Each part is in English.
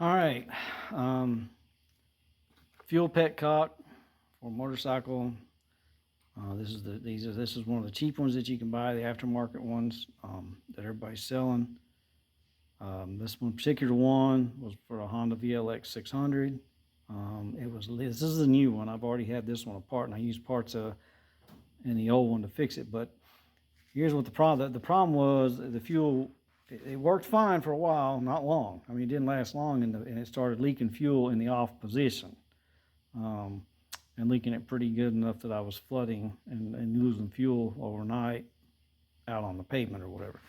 All right, fuel petcock for motorcycle. This is one of the cheap ones that you can buy, the aftermarket ones that everybody's selling. This one particular one was for a Honda VLX 600. This is a new one. I've already had this one apart, and I used parts in the old one to fix it. But here's what the problem was: the fuel. It worked fine for a while, not long. I mean, it didn't last long, and it started leaking fuel in the off position, and leaking it pretty good enough that I was flooding and losing fuel overnight out on the pavement or whatever.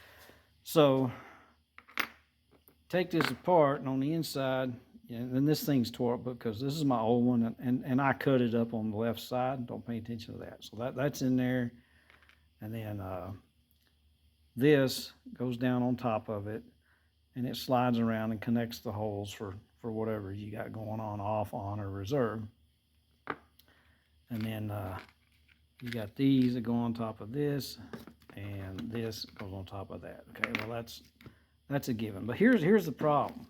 So take this apart, and on the inside, and this thing's tore up because this is my old one, and I cut it up on the left side. Don't pay attention to that. So that's in there, and then this goes down on top of it, and it slides around and connects the holes for whatever you got going on, off, on, or reserve. And then you got these that go on top of this, and this goes on top of that. Okay, well that's a given. But here's the problem.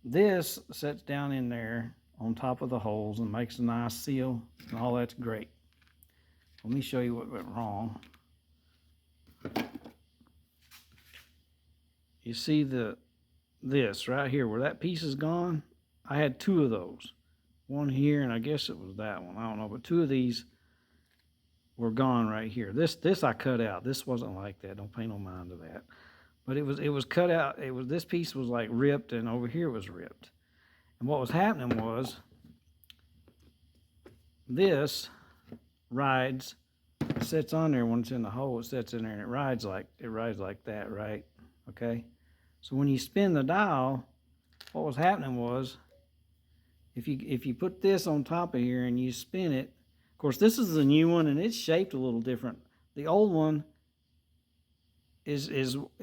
This sets down in there on top of the holes and makes a nice seal, and all that's great. Let me show you what went wrong. You see this right here where that piece is gone? I had two of those. One here, and I guess it was that one. I don't know, but two of these were gone right here. This I cut out. This wasn't like that. Don't pay no mind to that. But it was cut out. This piece was like ripped, and over here was ripped. And what was happening was this rides, sits on there when it's in the hole. It sits in there and it rides like that, right? Okay. So when you spin the dial, what was happening was, if you put this on top of here and you spin it, of course this is the new one and it's shaped a little different. The old one is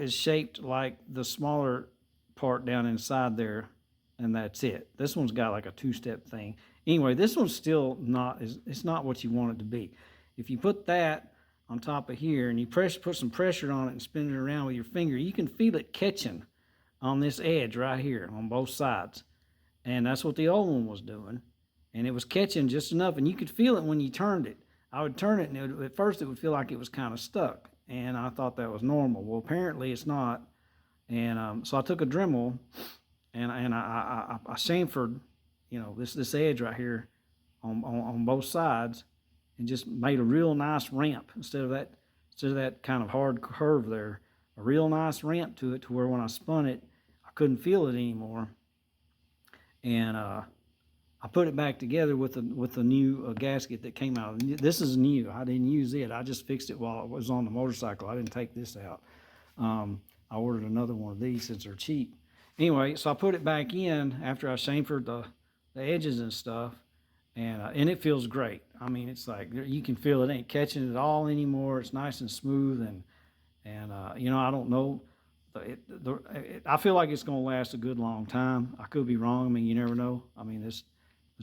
shaped like the smaller part down inside there, and that's it. This one's got like a two-step thing. Anyway, this one's still not, it's not what you want it to be. If you put that on top of here and you put some pressure on it and spin it around with your finger, you can feel it catching on this edge right here on both sides. And that's what the old one was doing. And it was catching just enough, and you could feel it when you turned it. I would turn it, and at first it would feel like it was kind of stuck. And I thought that was normal. Well, apparently it's not. And so I took a Dremel, and I chamfered, this edge right here on both sides, and just made a real nice ramp instead of that kind of hard curve there. A real nice ramp to it, to where when I spun it, I couldn't feel it anymore. And I put it back together with the new gasket that came out. This is new. I didn't use it. I just fixed it while it was on the motorcycle. I didn't take this out. I ordered another one of these since they're cheap. Anyway, so I put it back in after I chamfered the edges and stuff, and it feels great. I mean, it's like you can feel it ain't catching it all anymore. It's nice and smooth, and I don't know. I feel like it's going to last a good long time. I could be wrong. I mean, you never know. I mean, this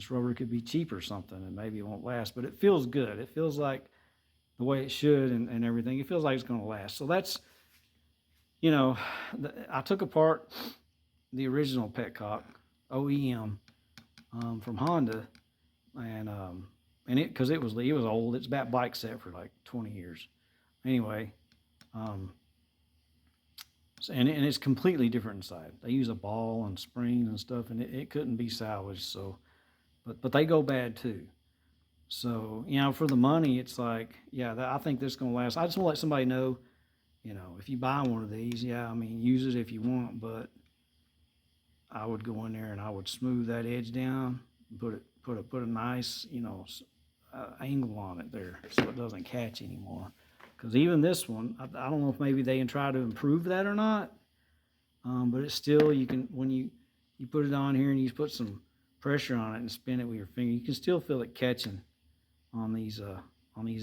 rubber could be cheap or something, and maybe it won't last. But it feels good. It feels like the way it should, and everything. It feels like it's going to last. So that's, I took apart the original petcock OEM from Honda, and it, because it was old. It's been bike set for like 20 years. Anyway. And it's completely different inside. They use a ball and springs and stuff, and it couldn't be salvaged. So, but they go bad too. So for the money, it's like, yeah, I think this is gonna last. I just want to let somebody know, if you buy one of these, yeah, I mean, use it if you want, but I would go in there and I would smooth that edge down, put a nice, angle on it there, so it doesn't catch anymore. Because even this one, I don't know if maybe they can try to improve that or not, but it's still, you can, when you put it on here and you put some pressure on it and spin it with your finger, you can still feel it catching on these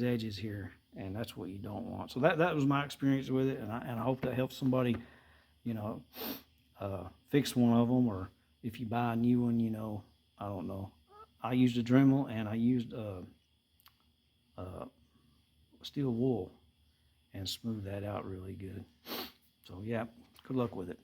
edges here, and that's what you don't want. So that was my experience with it, and I hope that helps somebody, fix one of them, or if you buy a new one, I don't know. I used a Dremel, and I used steel wool and smooth that out really good. So yeah, good luck with it.